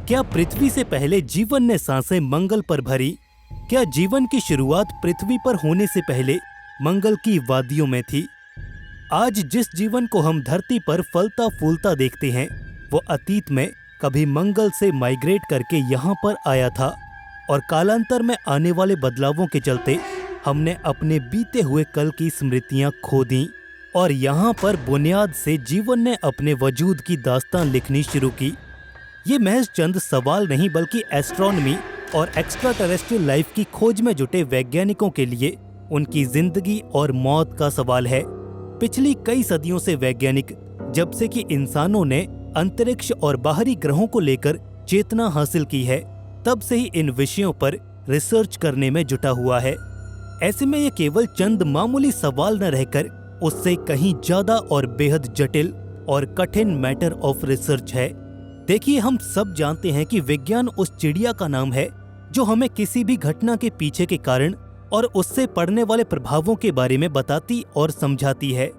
क्या पृथ्वी से पहले जीवन ने सांसें मंगल पर भरी? क्या जीवन की शुरुआत पृथ्वी पर होने से पहले मंगल की वादियों में थी? आज जिस जीवन को हम धरती पर फलता फूलता देखते हैं, वो अतीत में कभी मंगल से माइग्रेट करके यहाँ पर आया था और कालांतर में आने वाले बदलावों के चलते हमने अपने बीते हुए कल की स्मृतियां खो दी और यहाँ पर बुनियाद से जीवन ने अपने वजूद की दास्तान लिखनी शुरू की। ये महज चंद सवाल नहीं बल्कि एस्ट्रोनॉमी और एक्स्ट्रा टेरेस्ट्रियल लाइफ की खोज में जुटे वैज्ञानिकों के लिए उनकी जिंदगी और मौत का सवाल है। पिछली कई सदियों से वैज्ञानिक, जब से कि इंसानों ने अंतरिक्ष और बाहरी ग्रहों को लेकर चेतना हासिल की है, तब से ही इन विषयों पर रिसर्च करने में जुटा हुआ है। ऐसे में ये केवल चंद मामूली सवाल न रहकर उससे कहीं ज्यादा और बेहद जटिल और कठिन मैटर ऑफ रिसर्च है। देखिए, हम सब जानते हैं कि विज्ञान उस चिड़िया का नाम है जो हमें किसी भी घटना के पीछे के कारण और उससे पड़ने वाले प्रभावों के बारे में बताती और समझाती है।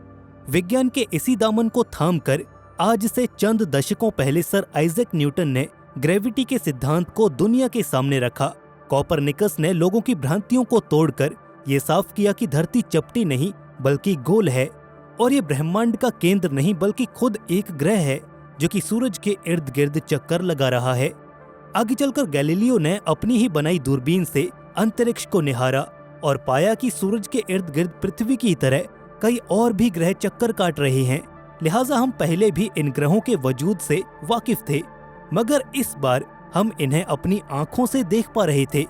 विज्ञान के इसी दामन को थामकर आज से चंद दशकों पहले सर आइजैक न्यूटन ने ग्रेविटी के सिद्धांत को दुनिया के सामने रखा। कोपरनिकस ने लोगों की भ्रांतियों को तोड़कर ये साफ किया कि धरती चपटी नहीं बल्कि गोल है और ये ब्रह्मांड का केंद्र नहीं बल्कि खुद एक ग्रह है जो कि सूरज के इर्द गिर्द चक्कर लगा रहा है। आगे चलकर गैलीलियो ने अपनी ही बनाई दूरबीन से अंतरिक्ष को निहारा और पाया कि सूरज के इर्द गिर्द पृथ्वी की तरह कई और भी ग्रह चक्कर काट रहे हैं। लिहाजा हम पहले भी इन ग्रहों के वजूद से वाकिफ थे, मगर इस बार हम इन्हें अपनी आंखों से देख पा रहे थे।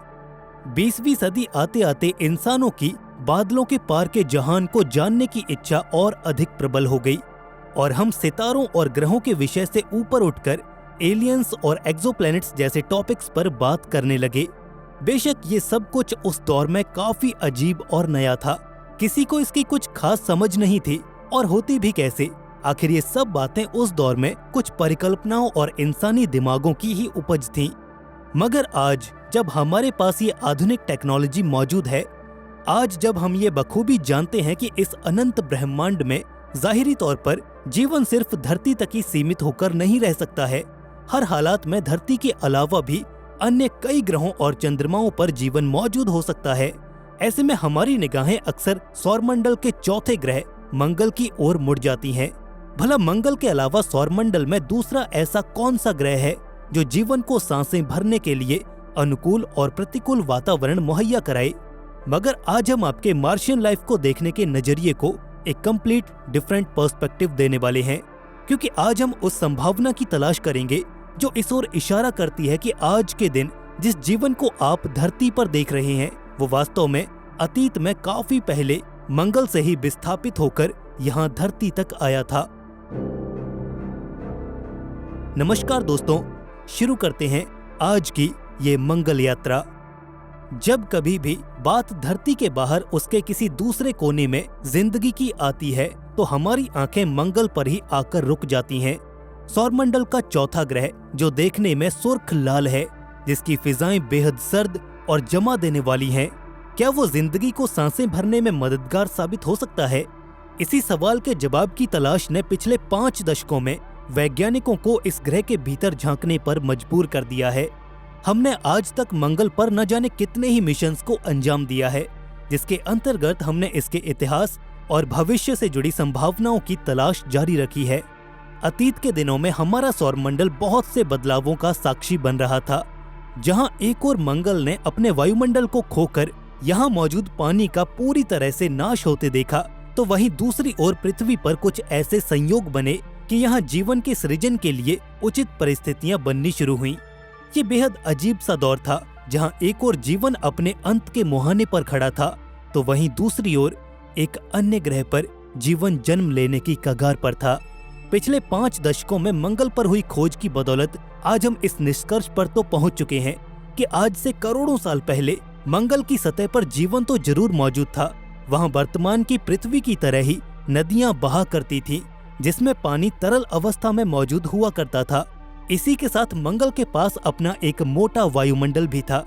20वीं सदी आते आते इंसानों की बादलों के पार के जहान को जानने की इच्छा और अधिक प्रबल हो गई और हम सितारों और ग्रहों के विषय से ऊपर उठकर एलियंस और एक्सोप्लैनेट्स जैसे टॉपिक्स पर बात करने लगे। बेशक ये सब कुछ उस दौर में काफी अजीब और नया था। किसी को इसकी कुछ खास समझ नहीं थी और होती भी कैसे। आखिर ये सब बातें उस दौर में कुछ परिकल्पनाओं और इंसानी दिमागों की ही उपज थीं। मगर आज जब हमारे पास ये आधुनिक टेक्नोलॉजी मौजूद है, आज जब हम ये बखूबी जानते हैं कि इस अनंत ब्रह्मांड में जाहिरी तौर पर जीवन सिर्फ धरती तक ही सीमित होकर नहीं रह सकता है, हर हालात में धरती के अलावा भी अन्य कई ग्रहों और चंद्रमाओं पर जीवन मौजूद हो सकता है। ऐसे में हमारी निगाहें अक्सर सौरमंडल के चौथे ग्रह मंगल की ओर मुड़ जाती हैं। भला मंगल के अलावा सौरमंडल में दूसरा ऐसा कौन सा ग्रह है जो जीवन को सांसें भरने के लिए अनुकूल और प्रतिकूल वातावरण मुहैया कराए? मगर आज हम आपके मार्शियन लाइफ को देखने के नजरिए को एक कंप्लीट डिफरेंट पर्सपेक्टिव देने वाले हैं, क्योंकि आज हम उस संभावना की तलाश करेंगे जो इस ओर इशारा करती है कि आज के दिन जिस जीवन को आप धरती पर देख रहे हैं वो वास्तव में अतीत में काफी पहले मंगल से ही विस्थापित होकर यहाँ धरती तक आया था। नमस्कार दोस्तों, शुरू करते हैं आज की ये मंगल यात्रा। जब कभी भी बात धरती के बाहर उसके किसी दूसरे कोने में जिंदगी की आती है तो हमारी आंखें मंगल पर ही आकर रुक जाती हैं। सौरमंडल का चौथा ग्रह जो देखने में सुर्ख लाल है, जिसकी फिजाएं बेहद सर्द और जमा देने वाली हैं, क्या वो जिंदगी को सांसें भरने में मददगार साबित हो सकता है? इसी सवाल के जवाब की तलाश ने पिछले 5 दशकों में वैज्ञानिकों को इस ग्रह के भीतर झांकने पर मजबूर कर दिया है। हमने आज तक मंगल पर न जाने कितने ही मिशंस को अंजाम दिया है, जिसके अंतर्गत हमने इसके इतिहास और भविष्य से जुड़ी संभावनाओं की तलाश जारी रखी है। अतीत के दिनों में हमारा सौरमंडल बहुत से बदलावों का साक्षी बन रहा था। जहां एक ओर मंगल ने अपने वायुमंडल को खोकर यहां मौजूद पानी का पूरी तरह से नाश होते देखा, तो वहीं दूसरी ओर पृथ्वी पर कुछ ऐसे संयोग बने कि यहाँ जीवन के सृजन के लिए उचित परिस्थितियां बननी शुरू हुईं। ये बेहद अजीब सा दौर था, जहां एक ओर जीवन अपने अंत के मुहाने पर खड़ा था, तो वहीं दूसरी ओर एक अन्य ग्रह पर जीवन जन्म लेने की कगार पर था। पिछले 5 दशकों में मंगल पर हुई खोज की बदौलत आज हम इस निष्कर्ष पर तो पहुंच चुके हैं कि आज से करोड़ों साल पहले मंगल की सतह पर जीवन तो जरूर मौजूद था। वहां वर्तमान की पृथ्वी की तरह ही नदियां बहा करती थीं, जिसमें पानी तरल अवस्था में मौजूद हुआ करता था। इसी के साथ मंगल के पास अपना एक मोटा वायुमंडल भी था।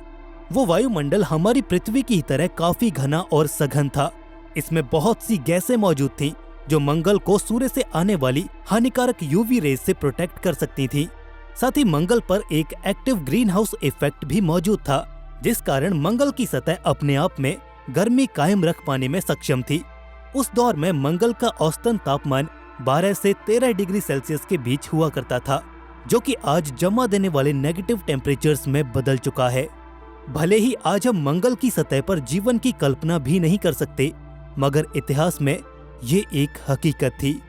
वो वायुमंडल हमारी पृथ्वी की तरह काफी घना और सघन था। इसमें बहुत सी गैसें मौजूद थीं जो मंगल को सूर्य से आने वाली हानिकारक यूवी रेज से प्रोटेक्ट कर सकती थी। साथ ही मंगल पर एक एक्टिव ग्रीन हाउस इफेक्ट भी मौजूद था, जिस कारण मंगल की सतह अपने आप में गर्मी कायम रख पाने में सक्षम थी। उस दौर में मंगल का औसतन तापमान 12 से 13 डिग्री सेल्सियस के बीच हुआ करता था, जो कि आज जमा देने वाले नेगेटिव टेम्परेचर्स में बदल चुका है। भले ही आज हम मंगल की सतह पर जीवन की कल्पना भी नहीं कर सकते, मगर इतिहास में ये एक हकीकत थी।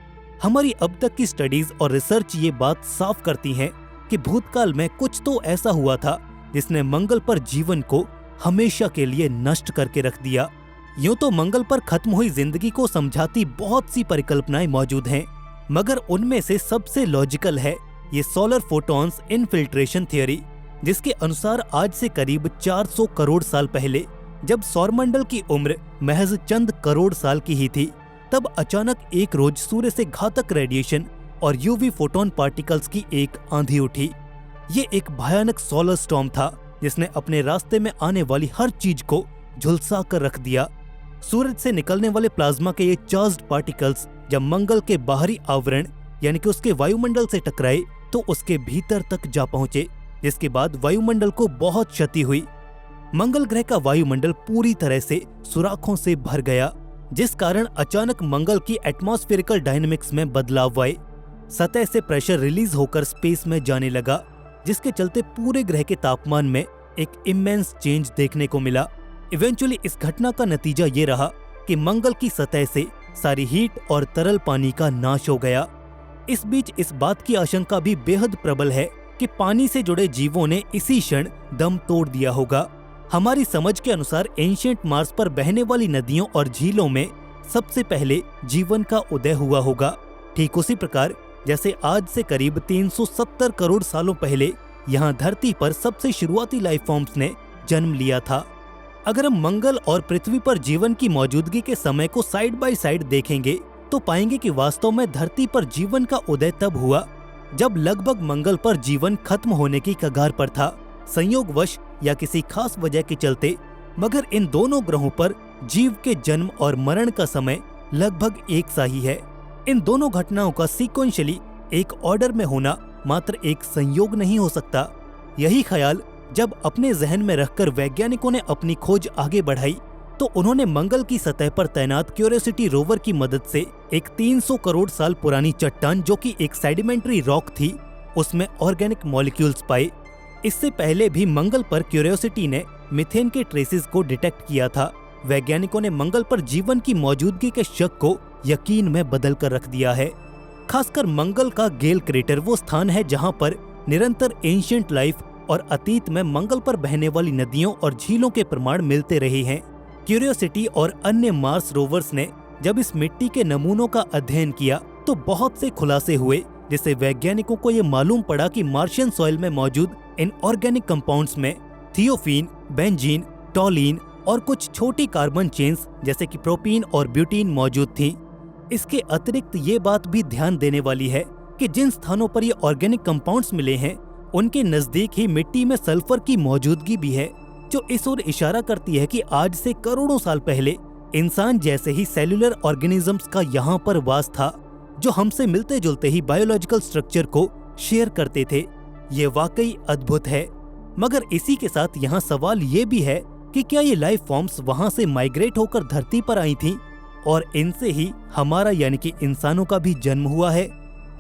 हमारी अब तक की स्टडीज और रिसर्च ये बात साफ करती हैं कि भूतकाल में कुछ तो ऐसा हुआ था जिसने मंगल पर जीवन को हमेशा के लिए नष्ट करके रख दिया। यूं तो मंगल पर खत्म हुई जिंदगी को समझाती बहुत सी परिकल्पनाएं मौजूद हैं, मगर उनमें से सबसे लॉजिकल है ये सोलर फोटॉन्स इनफिल्ट्रेशन थ्योरी, जिसके अनुसार आज से करीब 400 करोड़ साल पहले, जब सौरमंडल की उम्र महज चंद करोड़ साल की ही थी, तब अचानक एक रोज सूर्य से घातक रेडिएशन और यूवी फोटोन पार्टिकल्स की एक आंधी उठी। ये एक भयानक सोलर स्टॉर्म था जिसने अपने रास्ते में आने वाली हर चीज को झुलसा कर रख दिया। सूरज से निकलने वाले प्लाज्मा के ये चार्ज्ड पार्टिकल्स जब मंगल के बाहरी आवरण यानी कि उसके वायुमंडल से टकराए तो उसके भीतर तक जा पहुंचे, जिसके बाद वायुमंडल को बहुत क्षति हुई। मंगल ग्रह का वायुमंडल पूरी तरह से सुराखों से भर गया, जिस कारण अचानक मंगल की एटमॉस्फेरिकल डायनेमिक्स में बदलाव आए। सतह से प्रेशर रिलीज होकर स्पेस में जाने लगा, जिसके चलते पूरे ग्रह के तापमान में एक इमेंस चेंज देखने को मिला। इवेंचुअली इस घटना का नतीजा ये रहा कि मंगल की सतह से सारी हीट और तरल पानी का नाश हो गया। इस बीच इस बात की आशंका भी बेहद प्रबल है कि पानी से जुड़े जीवों ने इसी क्षण दम तोड़ दिया होगा। हमारी समझ के अनुसार एंशिएंट मार्स पर बहने वाली नदियों और झीलों में सबसे पहले जीवन का उदय हुआ होगा। ठीक उसी प्रकार जैसे आज से करीब 370 करोड़ सालों पहले यहाँ धरती पर सबसे शुरुआती लाइफ फॉर्म्स ने जन्म लिया था। अगर हम मंगल और पृथ्वी पर जीवन की मौजूदगी के समय को साइड बाय साइड देखेंगे तो पाएंगे कि वास्तव में धरती पर जीवन का उदय तब हुआ जब लगभग मंगल पर जीवन खत्म होने की कगार पर था, संयोगवश या किसी खास वजह के चलते। मगर इन दोनों ग्रहों पर जीव के जन्म और मरण का समय लगभग एक सा ही है। इन दोनों घटनाओं का सीक्वेंशियली एक ऑर्डर में होना मात्र एक संयोग नहीं हो सकता। यही ख्याल जब अपने जहन में रखकर वैज्ञानिकों ने अपनी खोज आगे बढ़ाई तो उन्होंने मंगल की सतह पर तैनात क्यूरियोसिटी रोवर की मदद से एक 300 करोड़ साल पुरानी चट्टान, जो कि एक सेडिमेंट्री रॉक थी, उसमें ऑर्गेनिक मॉलिक्यूल्स पाए। इससे पहले भी मंगल पर क्यूरियोसिटी ने मीथेन के ट्रेसेस को डिटेक्ट किया था। वैज्ञानिकों ने मंगल पर जीवन की मौजूदगी के शक को यकीन में बदल कर रख दिया है। खासकर मंगल का गेल क्रेटर वो स्थान है जहां पर निरंतर एंशिएंट लाइफ और अतीत में मंगल पर बहने वाली नदियों और झीलों के प्रमाण मिलते रहे हैं। क्यूरियोसिटी और अन्य मार्स रोवर्स ने जब इस मिट्टी के नमूनों का अध्ययन किया तो बहुत से खुलासे हुए, जिससे वैज्ञानिकों को ये मालूम पड़ा कि मार्शियन सॉइल में मौजूद इन ऑर्गेनिक कंपाउंड्स में थियोफीन, बेंजीन, टॉलीन और कुछ छोटी कार्बन चेन्स जैसे कि प्रोपीन और ब्यूटीन मौजूद थी। इसके अतिरिक्त ये बात भी ध्यान देने वाली है कि जिन स्थानों पर ये ऑर्गेनिक कंपाउंड्स मिले हैं उनके नजदीक ही मिट्टी में सल्फर की मौजूदगी भी है, जो इस ओर इशारा करती है कि आज से करोड़ों साल पहले इंसान जैसे ही सेल्यूलर ऑर्गेनिजम्स का यहाँ पर वास था, जो हमसे मिलते जुलते ही बायोलॉजिकल स्ट्रक्चर को शेयर करते थे। ये वाकई अद्भुत है। मगर इसी के साथ यहाँ सवाल ये भी है कि क्या ये लाइफ फॉर्म्स वहाँ से माइग्रेट होकर धरती पर आई थीं और इनसे ही हमारा यानी कि इंसानों का भी जन्म हुआ है।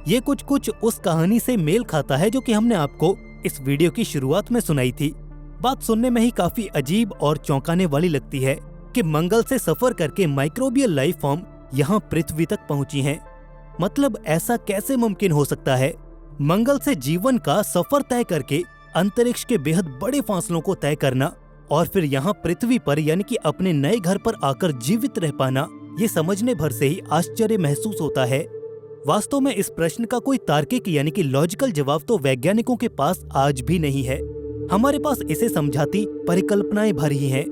ये कुछ उस कहानी से मेल खाता है जो कि हमने आपको इस वीडियो की शुरुआत में सुनाई थी। बात सुनने में ही काफी अजीब और चौंकाने वाली लगती है कि मंगल से सफर करके माइक्रोबियल लाइफ फॉर्म यहाँ पृथ्वी तक पहुंची हैं। मतलब ऐसा कैसे मुमकिन हो सकता है? मंगल से जीवन का सफर तय करके अंतरिक्ष के बेहद बड़े फासलों को तय करना और फिर यहाँ पृथ्वी पर यानी कि अपने नए घर पर आकर जीवित रह पाना, ये समझने भर से ही आश्चर्य महसूस होता है। वास्तव में इस प्रश्न का कोई तार्किक यानी कि लॉजिकल जवाब तो वैज्ञानिकों के पास आज भी नहीं है। हमारे पास इसे समझाती परिकल्पनाएं भरी हैं,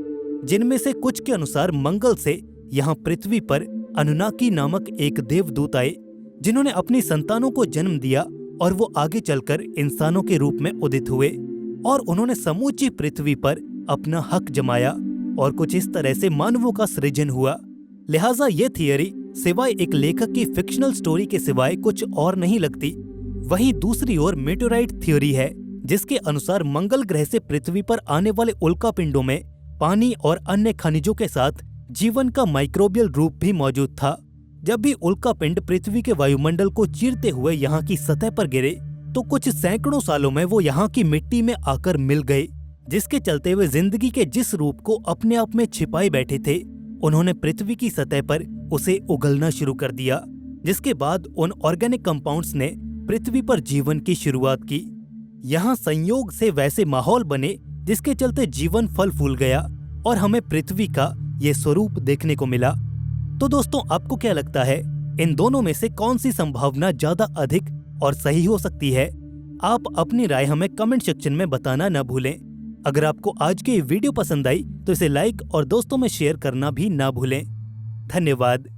जिनमें से कुछ के अनुसार मंगल से यहाँ पृथ्वी पर अनुनाकी नामक एक देवदूत आए, जिन्होंने अपनी संतानों को जन्म दिया और वो आगे चलकर इंसानों के रूप में उदित हुए और उन्होंने समूची पृथ्वी पर अपना हक जमाया और कुछ इस तरह से मानवों का सृजन हुआ। लिहाजा ये थियरी सिवाय एक लेखक की फिक्शनल स्टोरी के सिवाय कुछ और नहीं लगती। वहीं दूसरी ओर मेटेओराइट थ्योरी है, जिसके अनुसार मंगल ग्रह से पृथ्वी पर आने वाले उल्कापिंडों में पानी और अन्य खनिजों के साथ जीवन का माइक्रोबियल रूप भी मौजूद था। जब भी उल्कापिंड पृथ्वी के वायुमंडल को चीरते हुए यहाँ की सतह पर गिरे तो कुछ सैकड़ों सालों में वो यहाँ की मिट्टी में आकर मिल गए, जिसके चलते वे जिंदगी के जिस रूप को अपने आप में छिपाए बैठे थे, उन्होंने पृथ्वी की सतह पर उसे उगलना शुरू कर दिया, जिसके बाद उन ऑर्गेनिक कंपाउंड्स ने पृथ्वी पर जीवन की शुरुआत की। यहाँ संयोग से वैसे माहौल बने जिसके चलते जीवन फल फूल गया और हमें पृथ्वी का ये स्वरूप देखने को मिला। तो दोस्तों, आपको क्या लगता है, इन दोनों में से कौन सी संभावना ज्यादा अधिक और सही हो सकती है? आप अपनी राय हमें कमेंट सेक्शन में बताना न भूलें। अगर आपको आज की वीडियो पसंद आई तो इसे लाइक और दोस्तों में शेयर करना भी ना भूलें। धन्यवाद।